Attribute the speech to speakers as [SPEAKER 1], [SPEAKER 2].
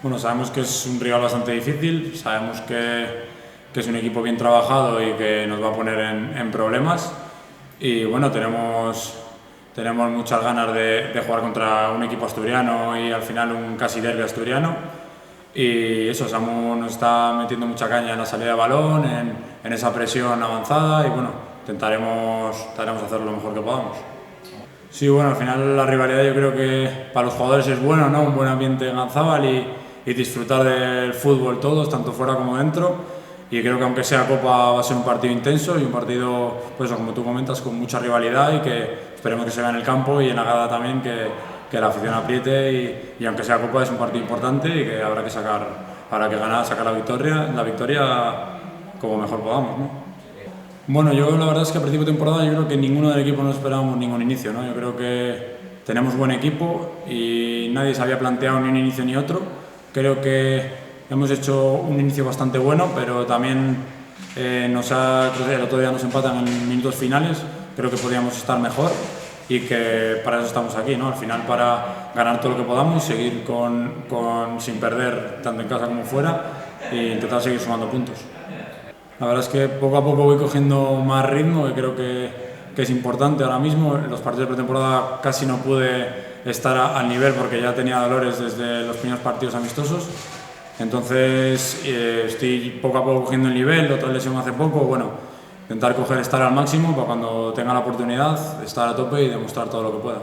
[SPEAKER 1] Bueno, sabemos que es un rival bastante difícil, sabemos que es un equipo bien trabajado y que nos va a poner en problemas. Y bueno, tenemos muchas ganas de jugar contra un equipo asturiano y al final un casi derbi asturiano. Y eso, Samu nos está metiendo mucha caña en la salida de balón, en esa presión avanzada y bueno, intentaremos hacer lo mejor que podamos. Sí, bueno, al final la rivalidad yo creo que para los jugadores es bueno, ¿no? Un buen ambiente en Ganzábal y disfrutar del fútbol todos, tanto fuera como dentro. Y creo que aunque sea Copa va a ser un partido intenso y un partido, pues como tú comentas, con mucha rivalidad y que esperemos que se vea en el campo y en la grada también que la afición apriete y aunque sea Copa es un partido importante y que habrá que ganar, sacar la victoria como mejor podamos, ¿no? Bueno, yo la verdad es que a principio de temporada yo creo que ninguno del equipo nos esperábamos ningún inicio, ¿no? Yo creo que tenemos buen equipo y nadie se había planteado ni un inicio ni otro. Creo que hemos hecho un inicio bastante bueno, pero también el otro día nos empatan en minutos finales. Creo que podríamos estar mejor y que para eso estamos aquí, ¿no? Al final para ganar todo lo que podamos, seguir sin perder tanto en casa como fuera e intentar seguir sumando puntos. La verdad es que poco a poco voy cogiendo más ritmo, que creo que es importante ahora mismo. En los partidos de pretemporada casi no pude estar al nivel porque ya tenía dolores desde los primeros partidos amistosos. Entonces estoy poco a poco cogiendo el nivel, otra lesión hace poco. Bueno, intentar estar al máximo para cuando tenga la oportunidad estar a tope y demostrar todo lo que pueda.